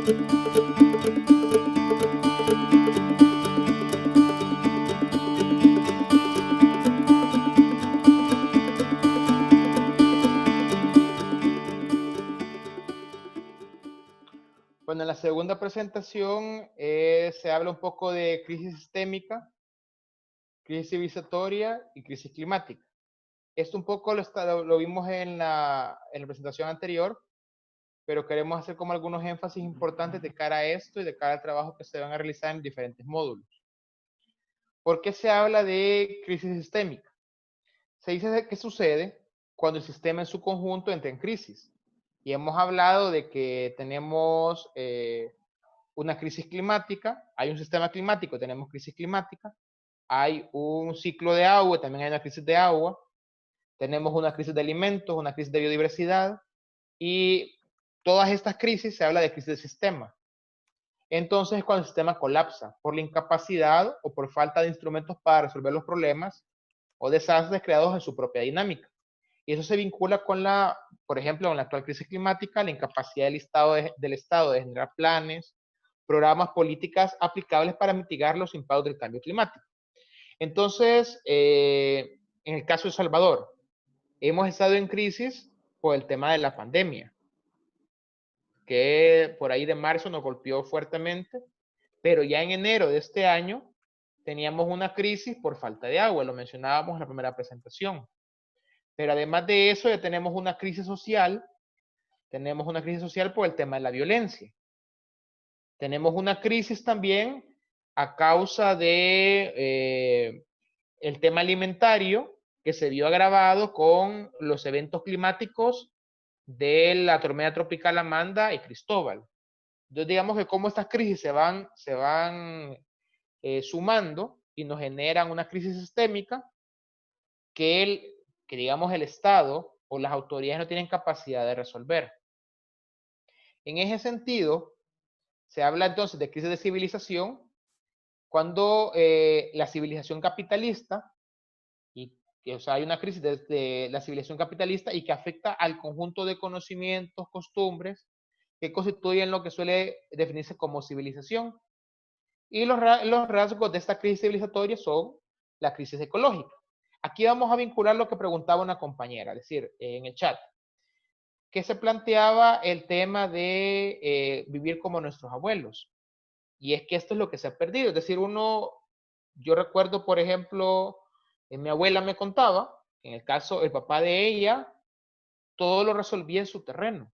Bueno, en la segunda presentación se habla un poco de crisis sistémica, crisis civilizatoria y crisis climática. Esto un poco lo vimos en la presentación anterior, pero queremos hacer como algunos énfasis importantes de cara a esto y de cara al trabajo que se van a realizar en diferentes módulos. ¿Por qué se habla de crisis sistémica? Se dice que sucede cuando el sistema en su conjunto entra en crisis. Y hemos hablado de que tenemos una crisis climática, hay un sistema climático, tenemos crisis climática, hay un ciclo de agua, también hay una crisis de agua, tenemos una crisis de alimentos, una crisis de biodiversidad, y todas estas crisis se habla de crisis de sistema. Entonces es cuando el sistema colapsa por la incapacidad o por falta de instrumentos para resolver los problemas o desastres creados en su propia dinámica. Y eso se vincula con por ejemplo, con la actual crisis climática, la incapacidad del Estado de generar planes, programas, políticas aplicables para mitigar los impactos del cambio climático. Entonces, en el caso de El Salvador, hemos estado en crisis por el tema de la pandemia, que por ahí de marzo nos golpeó fuertemente, pero ya en enero de este año teníamos una crisis por falta de agua, lo mencionábamos en la primera presentación. Pero además de eso, ya tenemos una crisis social por el tema de la violencia. Tenemos una crisis también a causa de el tema alimentario que se vio agravado con los eventos climáticos de la tormenta tropical Amanda y Cristóbal. Entonces, digamos que como estas crisis se van sumando y nos generan una crisis sistémica que digamos el Estado o las autoridades no tienen capacidad de resolver. En ese sentido, se habla entonces de crisis de civilización cuando la civilización capitalista, o sea, hay una crisis de la civilización capitalista y que afecta al conjunto de conocimientos, costumbres, que constituyen lo que suele definirse como civilización. Y los rasgos de esta crisis civilizatoria son la crisis ecológica. Aquí vamos a vincular lo que preguntaba una compañera, es decir, en el chat, que se planteaba el tema de vivir como nuestros abuelos. Y es que esto es lo que se ha perdido. Es decir, yo recuerdo, por ejemplo, mi abuela me contaba, en el caso, el papá de ella, todo lo resolvía en su terreno.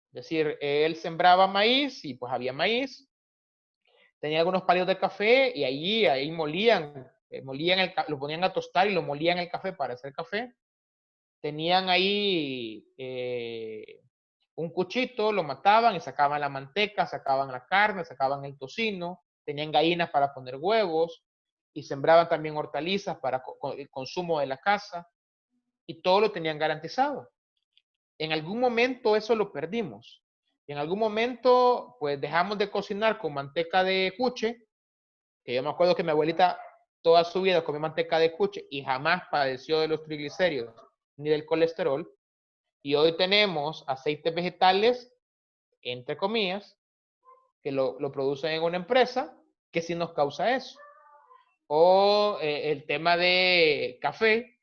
Es decir, él sembraba maíz y pues había maíz, tenía algunos palitos de café y ahí molían, lo ponían a tostar y lo molían el café para hacer café. Tenían ahí un cuchito, lo mataban y sacaban la manteca, sacaban la carne, sacaban el tocino, tenían gallinas para poner huevos y sembraban también hortalizas para el consumo de la casa y todo lo tenían garantizado. En algún momento eso lo perdimos. En algún momento pues dejamos de cocinar con manteca de cuche, que yo me acuerdo que mi abuelita toda su vida comió manteca de cuche y jamás padeció de los triglicéridos ni del colesterol. Y hoy tenemos aceites vegetales, entre comillas, que lo producen en una empresa que sí nos causa eso. O el tema de café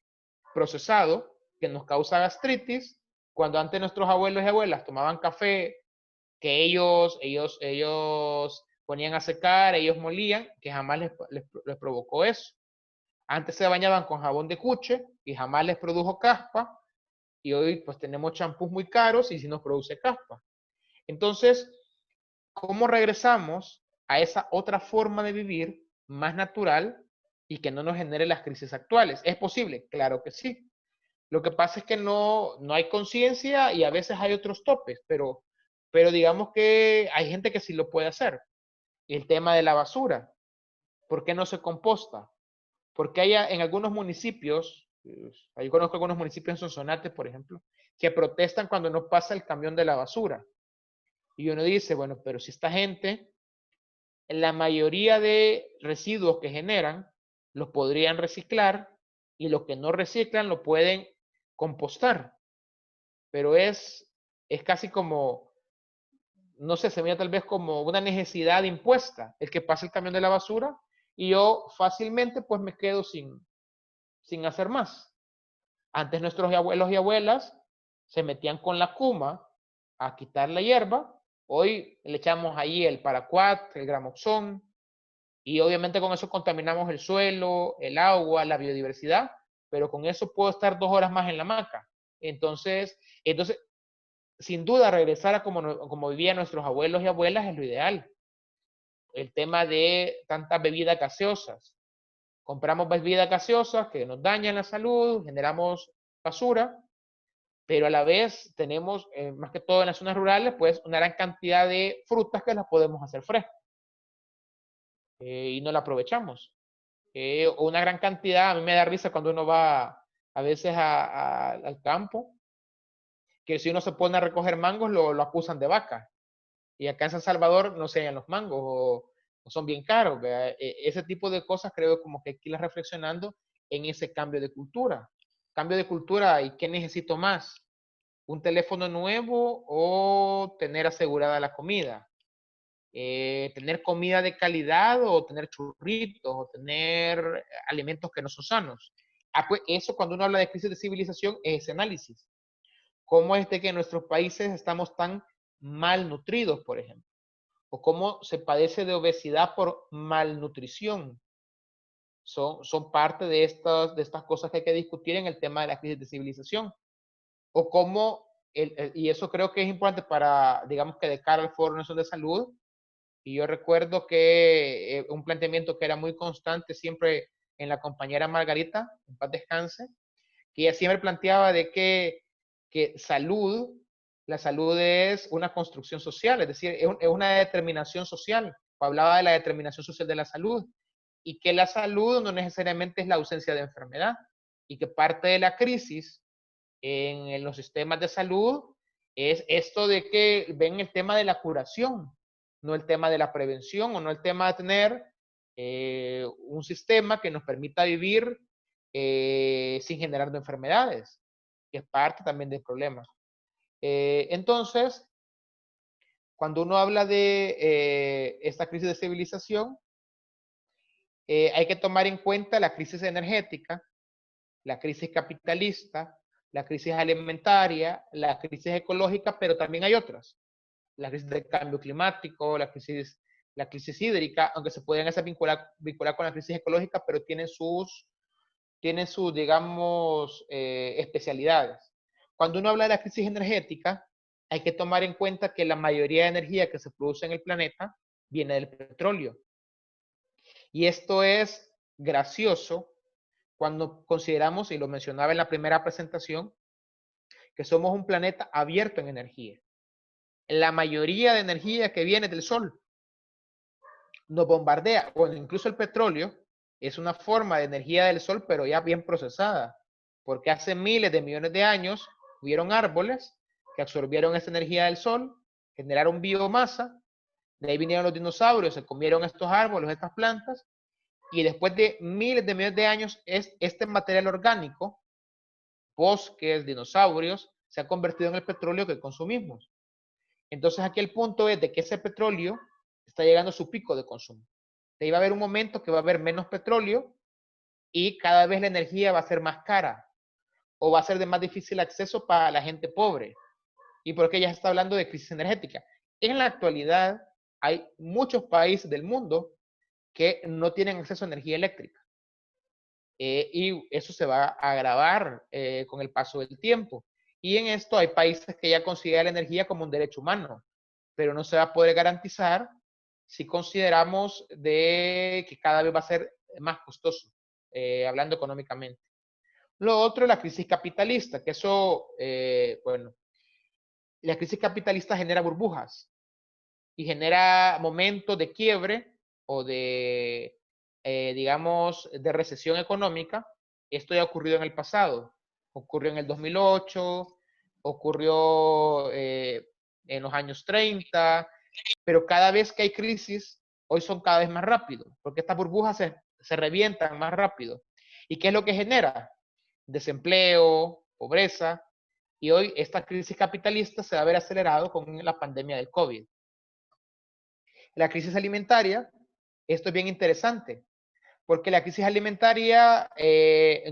procesado que nos causa gastritis, cuando antes nuestros abuelos y abuelas tomaban café que ellos ponían a secar, ellos molían, que jamás les provocó eso. Antes se bañaban con jabón de cuche y jamás les produjo caspa, y hoy pues tenemos champús muy caros y sí nos produce caspa. Entonces, ¿cómo regresamos a esa otra forma de vivir más natural y que no nos genere las crisis actuales? ¿Es posible? Claro que sí. Lo que pasa es que no hay conciencia y a veces hay otros topes, pero digamos que hay gente que sí lo puede hacer. El tema de la basura, ¿por qué no se composta? Porque hay en algunos municipios, yo conozco algunos municipios en Sonsonate, por ejemplo, que protestan cuando no pasa el camión de la basura. Y uno dice, bueno, pero si esta gente, la mayoría de residuos que generan, los podrían reciclar y lo que no reciclan lo pueden compostar. Pero es casi como no sé, se mira tal vez como una necesidad impuesta, el que pase el camión de la basura y yo fácilmente pues me quedo sin hacer más. Antes nuestros abuelos y abuelas se metían con la cuma a quitar la hierba, hoy le echamos ahí el paraquat, el gramoxón, y obviamente con eso contaminamos el suelo, el agua, la biodiversidad, pero con eso puedo estar 2 horas más en la hamaca. Entonces, sin duda, regresar a como vivían nuestros abuelos y abuelas es lo ideal. El tema de tantas bebidas gaseosas. Compramos bebidas gaseosas que nos dañan la salud, generamos basura, pero a la vez tenemos, más que todo en las zonas rurales, pues una gran cantidad de frutas que las podemos hacer frescas y no la aprovechamos. O una gran cantidad, a mí me da risa cuando uno va a veces al campo, que si uno se pone a recoger mangos lo acusan de vaca. Y acá en San Salvador no se hallan los mangos o son bien caros. Ese tipo de cosas creo como que hay que ir reflexionando en ese cambio de cultura. Cambio de cultura y qué necesito más, un teléfono nuevo o tener asegurada la comida. Tener comida de calidad o tener churritos o tener alimentos que no son sanos. Pues eso cuando uno habla de crisis de civilización es ese análisis. ¿Cómo es de que en nuestros países estamos tan malnutridos, por ejemplo? O cómo se padece de obesidad por malnutrición. Son parte de estas cosas que hay que discutir en el tema de la crisis de civilización. O cómo, y eso creo que es importante para, digamos que de cara al Foro Nacional de Salud, y yo recuerdo que un planteamiento que era muy constante siempre en la compañera Margarita, en paz descanse, que ella siempre planteaba de que la salud es una construcción social, es decir, es una determinación social. Hablaba de la determinación social de la salud y que la salud no necesariamente es la ausencia de enfermedad y que parte de la crisis en los sistemas de salud es esto de que ven el tema de la curación, no el tema de la prevención o no el tema de tener un sistema que nos permita vivir sin generar enfermedades, que es parte también del problema. Entonces, cuando uno habla de esta crisis de civilización, hay que tomar en cuenta la crisis energética, la crisis capitalista, la crisis alimentaria, la crisis ecológica, pero también hay otras. La crisis del cambio climático, la crisis hídrica, aunque se pueden hacer vincular con la crisis ecológica, pero tienen sus digamos, especialidades. Cuando uno habla de la crisis energética, hay que tomar en cuenta que la mayoría de energía que se produce en el planeta viene del petróleo. Y esto es gracioso cuando consideramos, y lo mencionaba en la primera presentación, que somos un planeta abierto en energía. La mayoría de energía que viene del Sol nos bombardea, bueno, incluso el petróleo es una forma de energía del Sol, pero ya bien procesada, porque hace miles de millones de años hubieron árboles que absorbieron esa energía del Sol, generaron biomasa, de ahí vinieron los dinosaurios, se comieron estos árboles, estas plantas, y después de miles de millones de años, este material orgánico, bosques, dinosaurios, se ha convertido en el petróleo que consumimos. Entonces aquí el punto es de que ese petróleo está llegando a su pico de consumo. De ahí va a haber un momento que va a haber menos petróleo y cada vez la energía va a ser más cara o va a ser de más difícil acceso para la gente pobre. Y porque ya se está hablando de crisis energética. En la actualidad hay muchos países del mundo que no tienen acceso a energía eléctrica. Y eso se va a agravar con el paso del tiempo. Y en esto hay países que ya consideran la energía como un derecho humano, pero no se va a poder garantizar si consideramos de que cada vez va a ser más costoso, hablando económicamente. Lo otro es la crisis capitalista, que eso, bueno, la crisis capitalista genera burbujas y genera momentos de quiebre o de, digamos, de recesión económica. Esto ya ha ocurrido en el pasado. Ocurrió en el 2008, ocurrió en los años 30, pero cada vez que hay crisis, hoy son cada vez más rápidos, porque estas burbujas se revientan más rápido. ¿Y qué es lo que genera? Desempleo, pobreza, y hoy esta crisis capitalista se va a ver acelerado con la pandemia del COVID. La crisis alimentaria, esto es bien interesante, porque la crisis alimentaria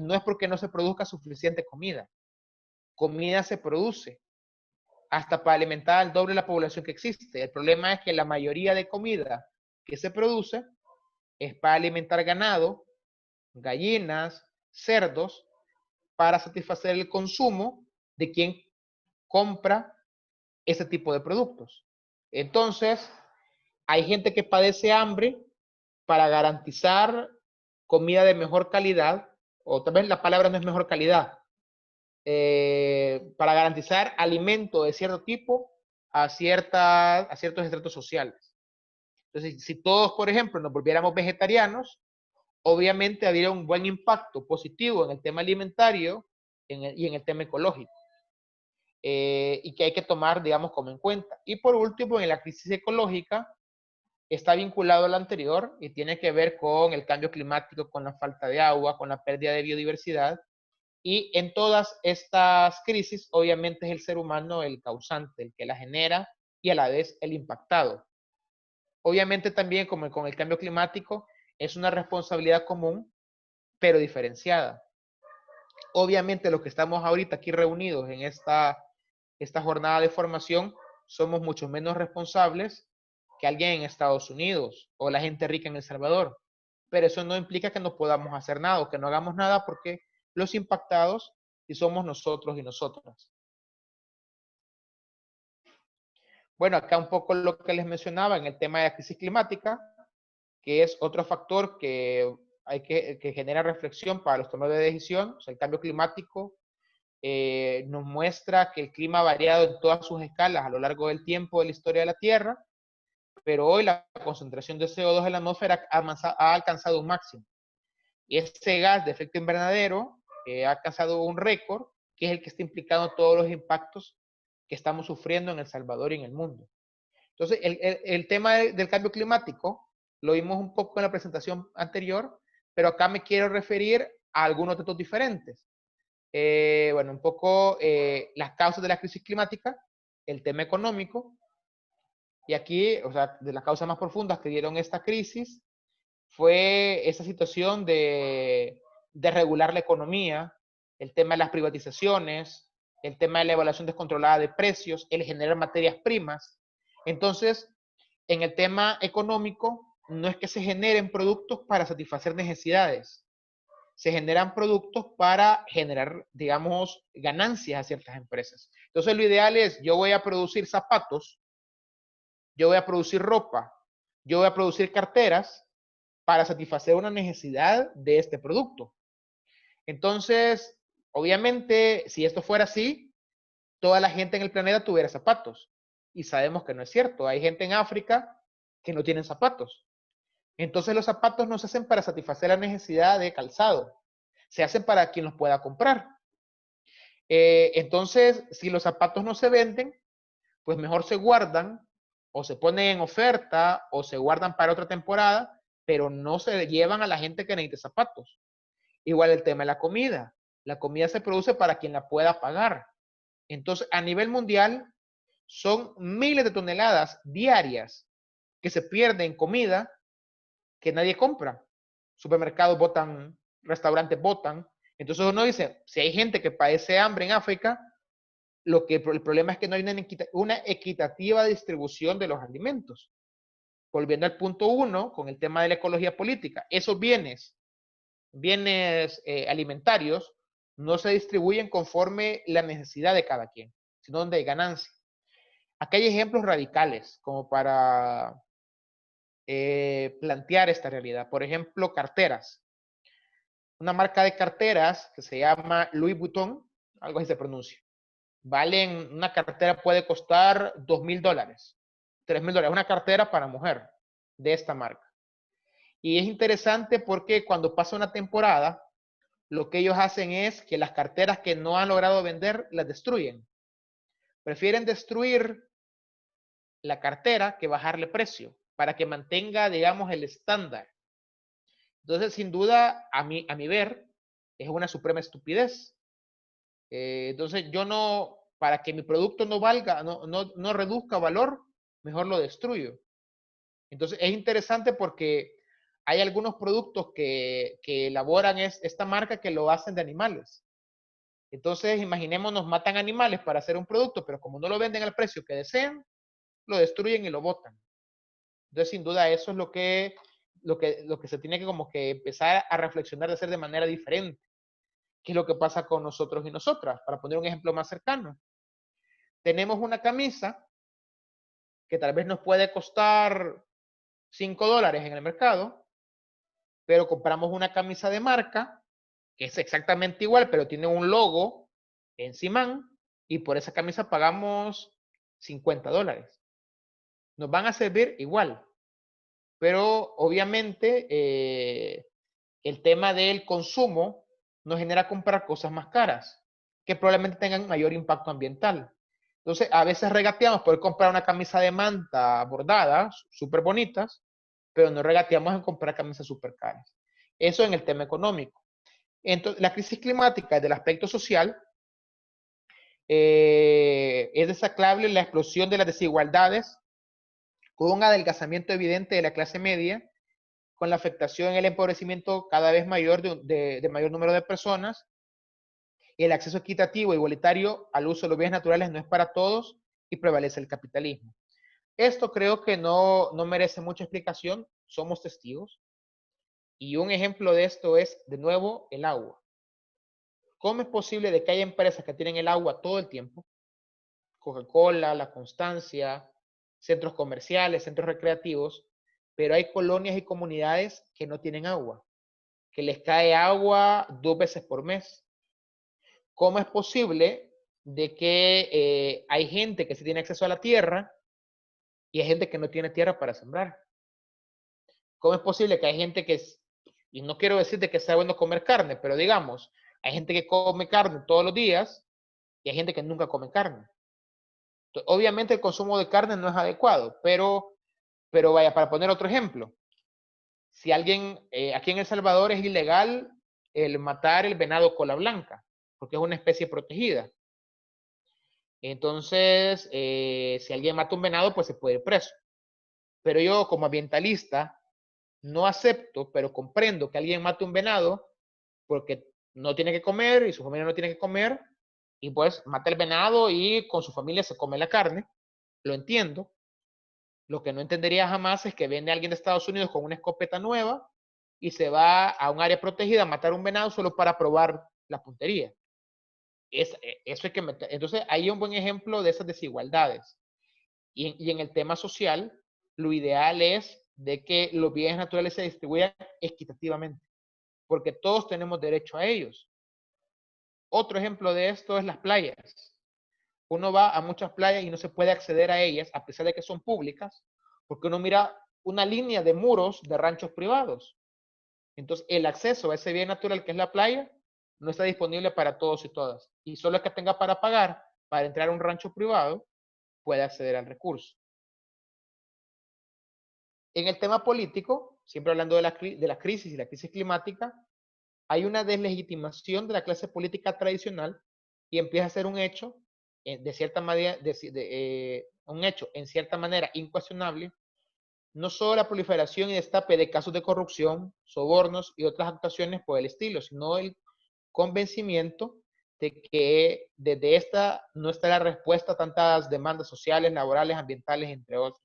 no es porque no se produzca suficiente comida. Comida se produce hasta para alimentar al doble de la población que existe. El problema es que la mayoría de comida que se produce es para alimentar ganado, gallinas, cerdos, para satisfacer el consumo de quien compra ese tipo de productos. Entonces, hay gente que padece hambre para garantizar comida de mejor calidad, o tal vez la palabra no es mejor calidad, para garantizar alimento de cierto tipo a ciertos estratos sociales. Entonces, si todos, por ejemplo, nos volviéramos vegetarianos, obviamente habría un buen impacto positivo en el tema alimentario y en el tema ecológico. Y que hay que tomar, digamos, como en cuenta. Y por último, en la crisis ecológica, está vinculado al anterior y tiene que ver con el cambio climático, con la falta de agua, con la pérdida de biodiversidad. Y en todas estas crisis, obviamente es el ser humano el causante, el que la genera y a la vez el impactado. Obviamente también, como con el cambio climático, es una responsabilidad común, pero diferenciada. Obviamente los que estamos ahorita aquí reunidos en esta jornada de formación somos mucho menos responsables que alguien en Estados Unidos o la gente rica en El Salvador. Pero eso no implica que no podamos hacer nada o que no hagamos nada, porque los impactados y somos nosotros y nosotras. Bueno, acá un poco lo que les mencionaba en el tema de la crisis climática, que es otro factor que que genera reflexión para los tomadores de decisión. O sea, el cambio climático nos muestra que el clima ha variado en todas sus escalas a lo largo del tiempo de la historia de la Tierra, pero hoy la concentración de CO2 en la atmósfera ha alcanzado un máximo. Y ese gas de efecto invernadero ha alcanzado un récord, que es el que está implicando todos los impactos que estamos sufriendo en El Salvador y en el mundo. Entonces, el tema del cambio climático lo vimos un poco en la presentación anterior, pero acá me quiero referir a algunos datos diferentes. Bueno, un poco las causas de la crisis climática, el tema económico, y aquí, o sea, de las causas más profundas que dieron esta crisis fue esa situación de regular la economía, el tema de las privatizaciones, el tema de la evaluación descontrolada de precios, el generar materias primas. Entonces, en el tema económico, no es que se generen productos para satisfacer necesidades, se generan productos para generar, digamos, ganancias a ciertas empresas. Entonces, lo ideal es, yo voy a producir zapatos, yo voy a producir ropa, yo voy a producir carteras para satisfacer una necesidad de este producto. Entonces, obviamente, si esto fuera así, toda la gente en el planeta tuviera zapatos. Y sabemos que no es cierto. Hay gente en África que no tienen zapatos. Entonces los zapatos no se hacen para satisfacer la necesidad de calzado. Se hacen para quien los pueda comprar. Entonces, si los zapatos no se venden, pues mejor se guardan o se ponen en oferta o se guardan para otra temporada, pero no se llevan a la gente que necesite zapatos. Igual el tema de la comida. La comida se produce para quien la pueda pagar. Entonces, a nivel mundial, son miles de toneladas diarias que se pierden en comida que nadie compra. Supermercados botan, restaurantes botan. Entonces uno dice, si hay gente que padece hambre en África, el problema es que no hay una equitativa distribución de los alimentos. Volviendo al punto 1, con el tema de la ecología política, esos bienes alimentarios no se distribuyen conforme la necesidad de cada quien, sino donde hay ganancia. Aquí hay ejemplos radicales como para plantear esta realidad. Por ejemplo, carteras. Una marca de carteras que se llama Louis Vuitton, algo así se pronuncia. Una cartera puede costar $2,000, $3,000. Una cartera para mujer de esta marca. Y es interesante porque cuando pasa una temporada, lo que ellos hacen es que las carteras que no han logrado vender, las destruyen. Prefieren destruir la cartera que bajarle precio para que mantenga, digamos, el estándar. Entonces, sin duda, a mi ver, es una suprema estupidez. Entonces, yo no, para que mi producto no valga, no reduzca valor, mejor lo destruyo. Entonces es interesante porque hay algunos productos que elaboran esta marca que lo hacen de animales. Entonces, imaginémonos, matan animales para hacer un producto, pero como no lo venden al precio que desean, lo destruyen y lo botan. Entonces, sin duda, eso es lo que se tiene que como que empezar a reflexionar de hacer de manera diferente. ¿Qué es lo que pasa con nosotros y nosotras? Para poner un ejemplo más cercano. Tenemos una camisa que tal vez nos puede costar $5 en el mercado, pero compramos una camisa de marca que es exactamente igual, pero tiene un logo en Simán, y por esa camisa pagamos $50. Nos van a servir igual, pero obviamente el tema del consumo nos genera comprar cosas más caras, que probablemente tengan mayor impacto ambiental. Entonces, a veces regateamos por comprar una camisa de manta bordada, súper bonitas, pero no regateamos en comprar camisas súper caras. Eso en el tema económico. Entonces, la crisis climática desde el aspecto social es destacable la explosión de las desigualdades con un adelgazamiento evidente de la clase media, con la afectación en el empobrecimiento cada vez mayor de mayor número de personas, y el acceso equitativo e igualitario al uso de los bienes naturales no es para todos y prevalece el capitalismo. Esto creo que no merece mucha explicación, somos testigos, y un ejemplo de esto es, de nuevo, el agua. ¿Cómo es posible de que haya empresas que tienen el agua todo el tiempo? Coca-Cola, La Constancia, centros comerciales, centros recreativos, pero hay colonias y comunidades que no tienen agua, que les cae agua 2 veces por mes. ¿Cómo es posible de que hay gente que sí tiene acceso a la tierra y hay gente que no tiene tierra para sembrar? ¿Cómo es posible que hay gente que, y no quiero decir de que sea bueno comer carne, pero digamos, hay gente que come carne todos los días y hay gente que nunca come carne? Obviamente el consumo de carne no es adecuado, pero vaya, para poner otro ejemplo, si alguien, aquí en El Salvador es ilegal el matar el venado cola blanca, porque es una especie protegida. Entonces, si alguien mata un venado, pues se puede ir preso. Pero yo como ambientalista no acepto, pero comprendo que alguien mate un venado porque no tiene que comer y su familia no tiene que comer, y pues mata el venado y con su familia se come la carne. Lo entiendo. Lo que no entendería jamás es que viene alguien de Estados Unidos con una escopeta nueva y se va a un área protegida a matar un venado solo para probar la puntería. Eso hay que meter. Entonces, hay un buen ejemplo de esas desigualdades. Y en el tema social, lo ideal es de que los bienes naturales se distribuyan equitativamente, porque todos tenemos derecho a ellos. Otro ejemplo de esto es las playas. Uno va a muchas playas y no se puede acceder a ellas, a pesar de que son públicas, porque uno mira una línea de muros de ranchos privados. Entonces, el acceso a ese bien natural que es la playa no está disponible para todos y todas. Y solo el que tenga para pagar para entrar a un rancho privado puede acceder al recurso. En el tema político, siempre hablando de la crisis y la crisis climática, hay una deslegitimación de la clase política tradicional y empieza a ser un hecho, de cierta manera, un hecho en cierta manera incuestionable, no solo la proliferación y destape de casos de corrupción, sobornos y otras actuaciones por el estilo, sino el convencimiento de que desde esta no está la respuesta a tantas demandas sociales, laborales, ambientales, entre otros.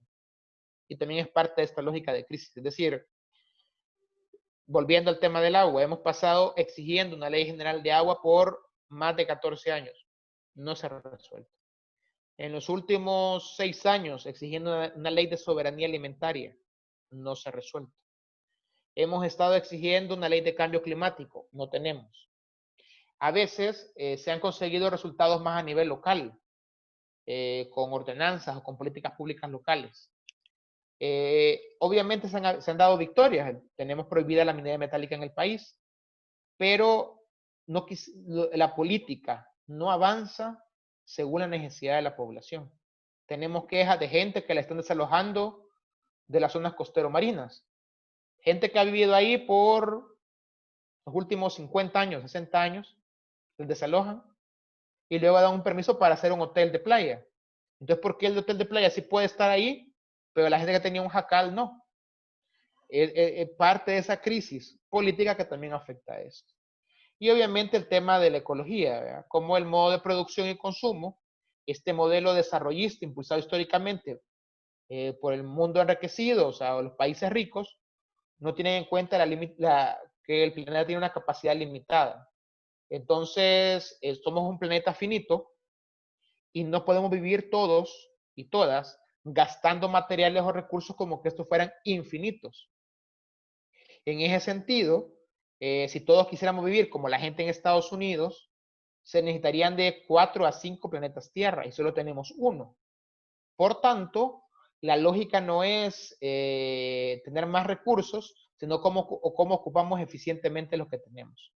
Y también es parte de esta lógica de crisis. Es decir, volviendo al tema del agua, hemos pasado exigiendo una ley general de agua por más de 14 años. No se ha resuelto. En los últimos 6 años, exigiendo una ley de soberanía alimentaria. No se ha resuelto. Hemos estado exigiendo una ley de cambio climático. No tenemos. A veces se han conseguido resultados más a nivel local, con ordenanzas o con políticas públicas locales. Obviamente se han dado victorias. Tenemos prohibida la minería metálica en el país, pero no, la política no avanza según la necesidad de la población. Tenemos quejas de gente que la están desalojando de las zonas costero-marinas. Gente que ha vivido ahí por los últimos 50 años, 60 años, les desalojan y luego dan un permiso para hacer un hotel de playa. Entonces, ¿por qué el hotel de playa sí puede estar ahí, pero la gente que tenía un jacal no. Es parte de esa crisis política que también afecta a esto. Y obviamente el tema de la ecología, ¿verdad? Como el modo de producción y consumo, este modelo desarrollista impulsado históricamente por el mundo enriquecido, o sea, los países ricos, no tienen en cuenta que el planeta tiene una capacidad limitada. Entonces, somos un planeta finito y no podemos vivir todos y todas gastando materiales o recursos como que estos fueran infinitos. En ese sentido, si todos quisiéramos vivir como la gente en Estados Unidos, se necesitarían de 4 a 5 planetas Tierra y solo tenemos uno. Por tanto, la lógica no es tener más recursos, sino cómo ocupamos eficientemente los que tenemos.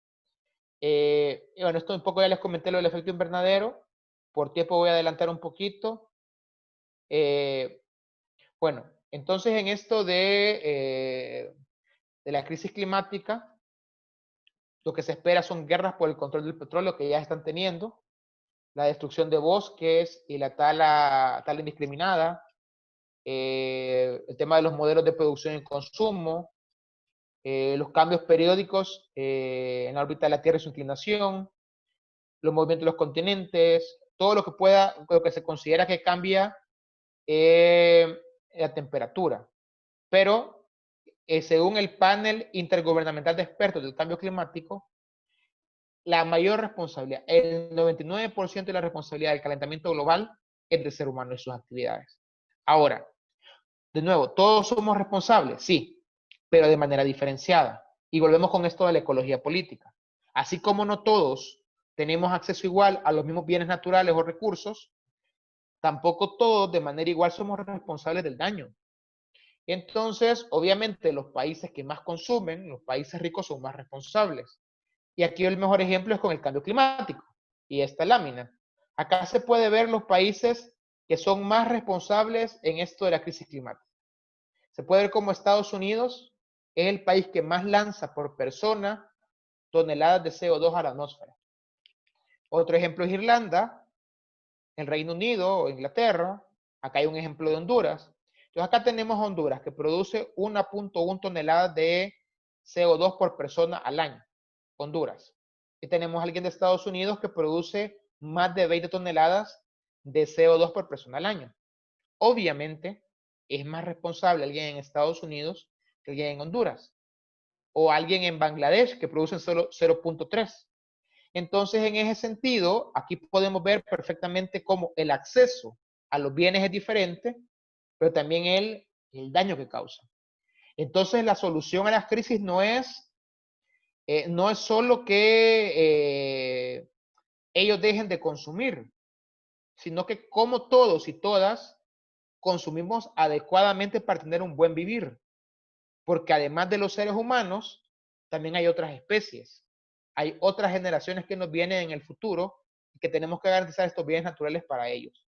Y bueno, esto un poco ya les comenté lo del efecto invernadero. Por tiempo voy a adelantar un poquito. Bueno, entonces en esto de la crisis climática, lo que se espera son guerras por el control del petróleo que ya están teniendo, la destrucción de bosques y la tala indiscriminada, el tema de los modelos de producción y consumo, los cambios periódicos en la órbita de la Tierra y su inclinación, los movimientos de los continentes, todo lo que pueda, lo que se considera que cambia la temperatura. Pero según el panel intergubernamental de expertos del cambio climático, la mayor responsabilidad, el 99% de la responsabilidad del calentamiento global es del ser humano y sus actividades. Ahora, de nuevo, ¿todos somos responsables? Sí, pero de manera diferenciada. Y volvemos con esto de la ecología política. Así como no todos tenemos acceso igual a los mismos bienes naturales o recursos, tampoco todos de manera igual somos responsables del daño. Entonces, obviamente, los países que más consumen, los países ricos, son más responsables. Y aquí el mejor ejemplo es con el cambio climático y esta lámina. Acá se puede ver los países que son más responsables en esto de la crisis climática. Se puede ver como Estados Unidos es el país que más lanza por persona toneladas de CO2 a la atmósfera. Otro ejemplo es Irlanda, el Reino Unido o Inglaterra. Acá hay un ejemplo de Honduras. Entonces acá tenemos Honduras que produce 1.1 toneladas de CO2 por persona al año. Honduras. Y tenemos a alguien de Estados Unidos que produce más de 20 toneladas de CO2 por persona al año. Obviamente, es más responsable alguien en Estados Unidos que alguien en Honduras. O alguien en Bangladesh que produce solo 0.3. Entonces, en ese sentido, aquí podemos ver perfectamente cómo el acceso a los bienes es diferente, pero también el daño que causa. Entonces, la solución a las crisis no es solo que ellos dejen de consumir, sino que como todos y todas consumimos adecuadamente para tener un buen vivir. Porque además de los seres humanos, también hay otras especies. Hay otras generaciones que nos vienen en el futuro y que tenemos que garantizar estos bienes naturales para ellos.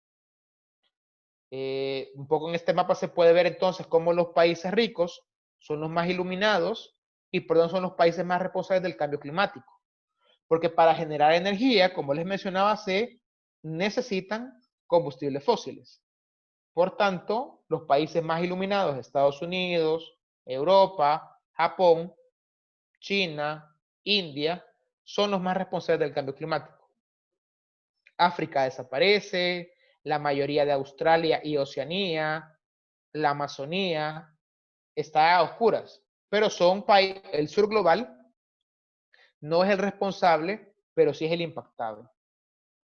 Un poco en este mapa se puede ver entonces cómo los países ricos son los más iluminados y perdón, son los países más responsables del cambio climático. Porque para generar energía, como les mencionaba, se necesitan combustibles fósiles. Por tanto, los países más iluminados, Estados Unidos, Europa, Japón, China, India, son los más responsables del cambio climático. África desaparece, la mayoría de Australia y Oceanía, la Amazonía, está a oscuras, pero son países, el sur global no es el responsable, pero sí es el impactado.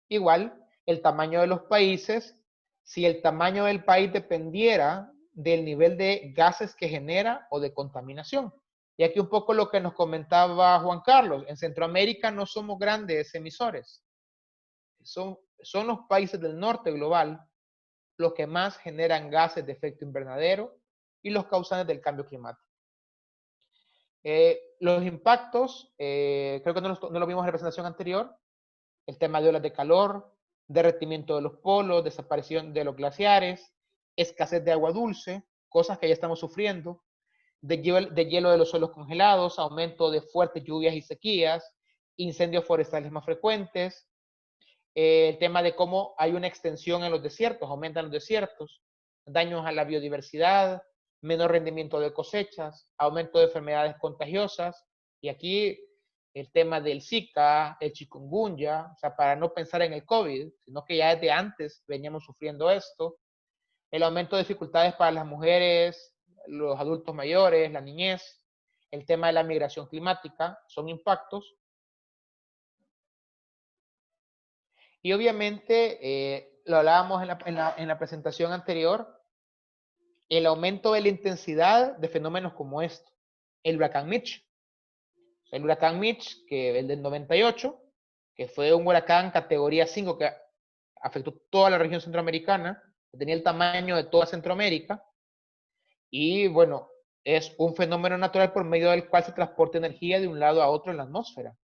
Igual, el tamaño de los países, si el tamaño del país dependiera del nivel de gases que genera o de contaminación. Y aquí un poco lo que nos comentaba Juan Carlos, en Centroamérica no somos grandes emisores. Son los países del norte global los que más generan gases de efecto invernadero y los causantes del cambio climático. Los impactos, creo que no lo vimos en la presentación anterior, el tema de olas de calor, derretimiento de los polos, desaparición de los glaciares, escasez de agua dulce, cosas que ya estamos sufriendo, de hielo de los suelos congelados, aumento de fuertes lluvias y sequías, incendios forestales más frecuentes, el tema de cómo hay una extensión en los desiertos, aumentan los desiertos, daños a la biodiversidad, menor rendimiento de cosechas, aumento de enfermedades contagiosas, y aquí el tema del Zika, el chikungunya, o sea, para no pensar en el COVID, sino que ya desde antes veníamos sufriendo esto, el aumento de dificultades para las mujeres, los adultos mayores, la niñez, el tema de la migración climática, son impactos. Y obviamente, lo hablábamos en la presentación anterior, el aumento de la intensidad de fenómenos como esto. El huracán Mitch. El huracán Mitch, que el del 98, que fue un huracán categoría 5 que afectó toda la región centroamericana, tenía el tamaño de toda Centroamérica, y bueno, es un fenómeno natural por medio del cual se transporta energía de un lado a otro en la atmósfera.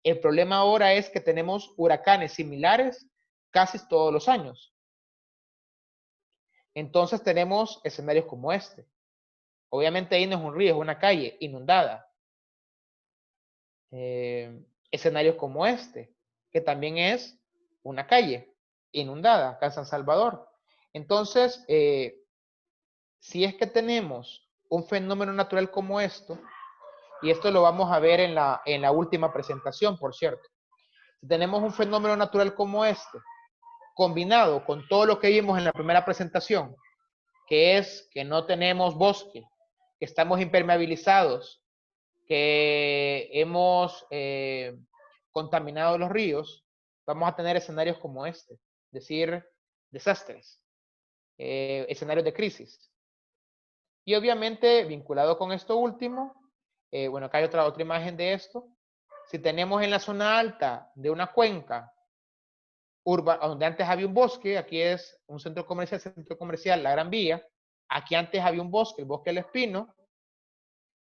El problema ahora es que tenemos huracanes similares casi todos los años. Entonces tenemos escenarios como este. Obviamente ahí no es un río, es una calle inundada. Escenarios como este, que también es una calle inundada acá en San Salvador. Entonces, si es que tenemos un fenómeno natural como esto, y esto lo vamos a ver en la última presentación, por cierto. Si tenemos un fenómeno natural como este, combinado con todo lo que vimos en la primera presentación, que es que no tenemos bosque, que estamos impermeabilizados, que hemos contaminado los ríos, vamos a tener escenarios como este, es decir, desastres, escenarios de crisis. Y obviamente, vinculado con esto último, bueno, acá hay otra imagen de esto. Si tenemos en la zona alta de una cuenca donde antes había un bosque, aquí es un centro comercial, la Gran Vía, aquí antes había un bosque, el bosque del Espino,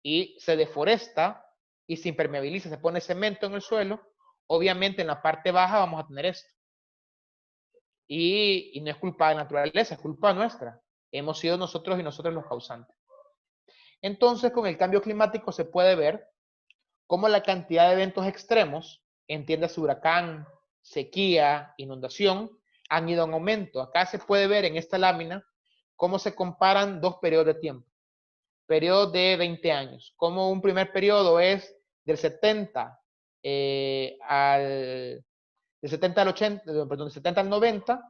y se deforesta y se impermeabiliza, se pone cemento en el suelo, obviamente en la parte baja vamos a tener esto. Y no es culpa de la naturaleza, es culpa nuestra. Hemos sido nosotros y nosotros los causantes. Entonces, con el cambio climático se puede ver cómo la cantidad de eventos extremos, entiéndase huracán, sequía, inundación, han ido en aumento. Acá se puede ver en esta lámina cómo se comparan dos periodos de tiempo. Periodo de 20 años. Como un primer periodo es del 70 al del 70 al 80, perdón, del 70 al 90,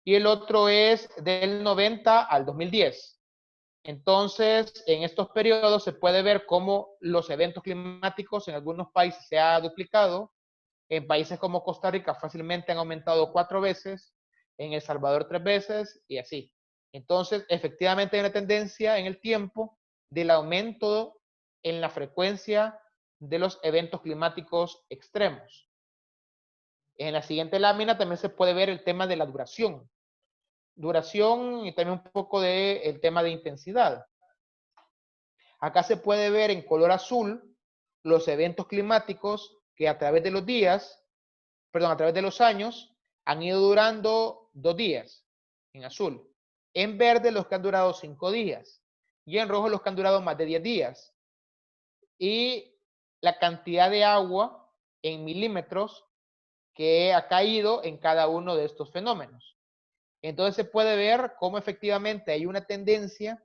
y el otro es del 90 al 2010. Entonces, en estos periodos se puede ver cómo los eventos climáticos en algunos países se ha duplicado. En países como Costa Rica fácilmente han aumentado 4 veces, en El Salvador 3 veces y así. Entonces, efectivamente hay una tendencia en el tiempo del aumento en la frecuencia de los eventos climáticos extremos. En la siguiente lámina también se puede ver el tema de la duración. Duración y también un poco del tema de intensidad. Acá se puede ver en color azul los eventos climáticos que a través de los días, perdón, a través de los años, han ido durando 2 días, en azul. En verde los que han durado 5 días. Y en rojo los que han durado más de 10 días. Y la cantidad de agua en milímetros que ha caído en cada uno de estos fenómenos. Entonces se puede ver cómo efectivamente hay una tendencia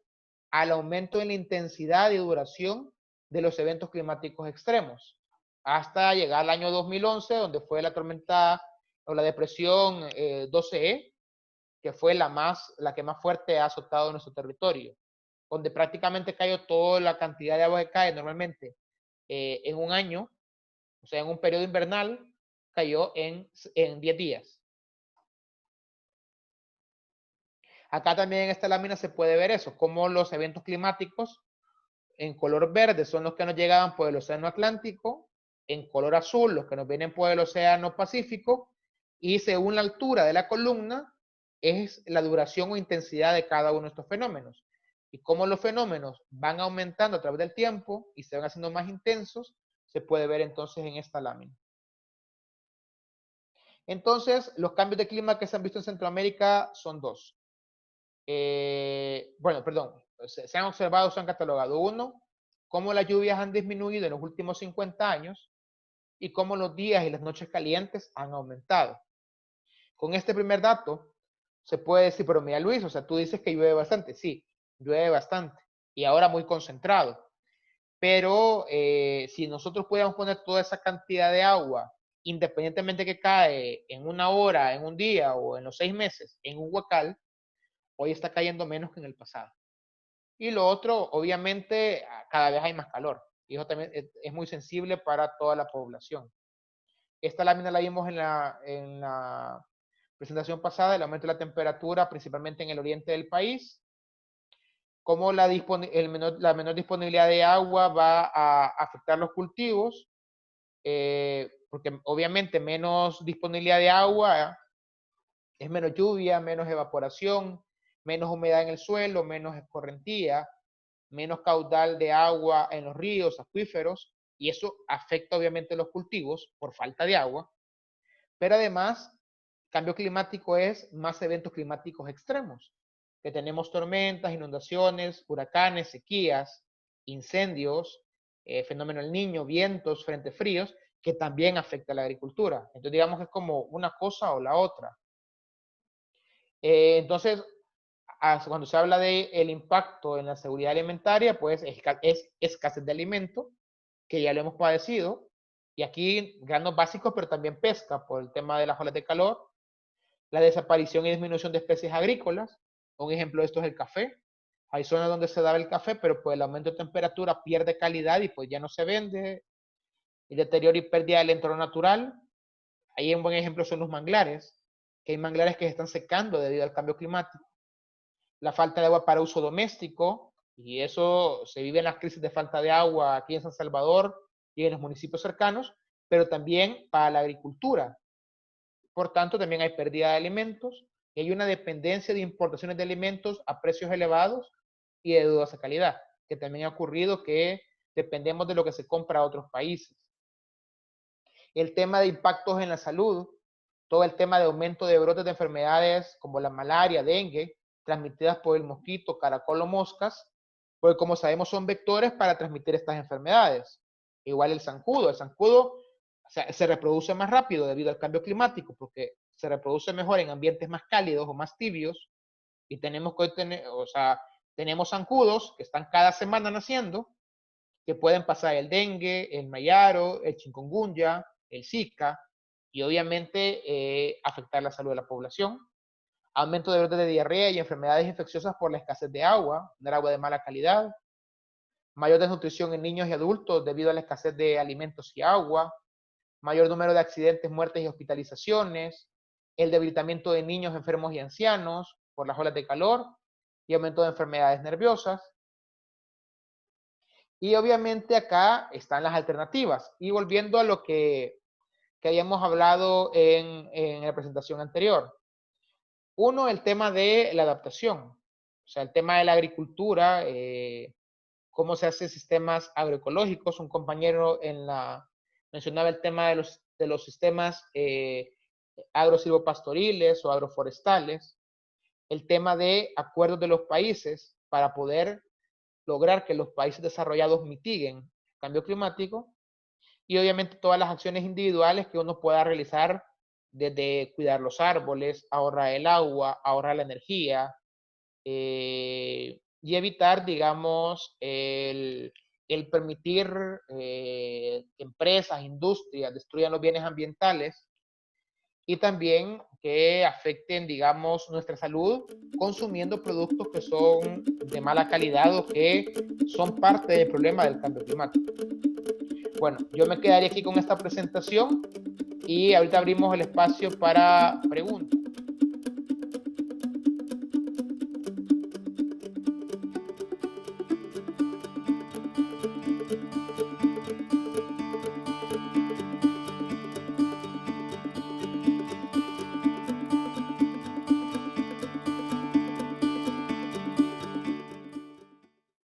al aumento en la intensidad y duración de los eventos climáticos extremos, hasta llegar al año 2011, donde fue la tormenta o la depresión 12E, que fue la que más fuerte ha azotado nuestro territorio, donde prácticamente cayó toda la cantidad de agua que cae normalmente en un año, o sea, en un periodo invernal, cayó en 10 días. Acá también en esta lámina se puede ver eso, cómo los eventos climáticos en color verde son los que nos llegaban por el Océano Atlántico, en color azul los que nos vienen por el Océano Pacífico, y según la altura de la columna es la duración o intensidad de cada uno de estos fenómenos. Y cómo los fenómenos van aumentando a través del tiempo y se van haciendo más intensos, se puede ver entonces en esta lámina. Entonces, los cambios de clima que se han visto en Centroamérica son dos. Bueno, perdón, se han observado, se han catalogado. Uno, cómo las lluvias han disminuido en los últimos 50 años y cómo los días y las noches calientes han aumentado. Con este primer dato, se puede decir, pero mira Luis, o sea, tú dices que llueve bastante. Sí, llueve bastante y ahora muy concentrado. Pero si nosotros pudiéramos poner toda esa cantidad de agua, independientemente que cae en una hora, en un día o en los 6 meses, en un huacal, hoy está cayendo menos que en el pasado. Y lo otro, obviamente, cada vez hay más calor. Y eso también es muy sensible para toda la población. Esta lámina la vimos en la presentación pasada, el aumento de la temperatura, principalmente en el oriente del país, cómo la menor disponibilidad de agua va a afectar los cultivos, porque obviamente menos disponibilidad de agua es menos lluvia, menos evaporación, menos humedad en el suelo, menos escorrentía, menos caudal de agua en los ríos, acuíferos, y eso afecta obviamente los cultivos por falta de agua, pero además, cambio climático es más eventos climáticos extremos, que tenemos tormentas, inundaciones, huracanes, sequías, incendios, fenómeno del Niño, vientos, frentes fríos, que también afecta a la agricultura. Entonces, digamos que es como una cosa o la otra. Entonces, cuando se habla del impacto en la seguridad alimentaria, pues es escasez de alimento, que ya lo hemos padecido, y aquí granos básicos, pero también pesca por el tema de las olas de calor, la desaparición y disminución de especies agrícolas. Un ejemplo de esto es el café. Hay zonas donde se da el café, pero pues el aumento de temperatura pierde calidad y pues ya no se vende. El deterioro y pérdida del entorno natural. Ahí un buen ejemplo son los manglares, que hay manglares que se están secando debido al cambio climático. La falta de agua para uso doméstico, y eso se vive en las crisis de falta de agua aquí en San Salvador y en los municipios cercanos, pero también para la agricultura. Por tanto, también hay pérdida de alimentos y hay una dependencia de importaciones de alimentos a precios elevados y de dudosa calidad, que también ha ocurrido que dependemos de lo que se compra a otros países. El tema de impactos en la salud, todo el tema de aumento de brotes de enfermedades como la malaria, dengue, transmitidas por el mosquito, caracol o moscas, porque como sabemos son vectores para transmitir estas enfermedades. Igual el zancudo o sea, se reproduce más rápido debido al cambio climático, porque se reproduce mejor en ambientes más cálidos o más tibios, y tenemos que tener, o sea, tenemos zancudos que están cada semana naciendo, que pueden pasar el dengue, el mayaro, el chikungunya, el Zika, y obviamente afectar la salud de la población. Aumento de brotes de diarrea y enfermedades infecciosas por la escasez de agua, tener agua de mala calidad. Mayor desnutrición en niños y adultos debido a la escasez de alimentos y agua. Mayor número de accidentes, muertes y hospitalizaciones. El debilitamiento de niños enfermos y ancianos por las olas de calor y aumento de enfermedades nerviosas. Y obviamente acá están las alternativas. Y volviendo a lo que habíamos hablado en la presentación anterior. Uno, el tema de la adaptación, o sea, el tema de la agricultura, cómo se hacen sistemas agroecológicos. Un compañero mencionaba el tema de los sistemas agrosilvopastoriles o agroforestales, el tema de acuerdos de los países para poder lograr que los países desarrollados mitiguen el cambio climático, y obviamente todas las acciones individuales que uno pueda realizar, desde cuidar los árboles, ahorrar el agua, ahorrar la energía, y evitar, digamos, el permitir que empresas, industrias destruyan los bienes ambientales, y también que afecten, digamos, nuestra salud consumiendo productos que son de mala calidad o que son parte del problema del cambio climático. Bueno, yo me quedaría aquí con esta presentación y ahorita abrimos el espacio para preguntas.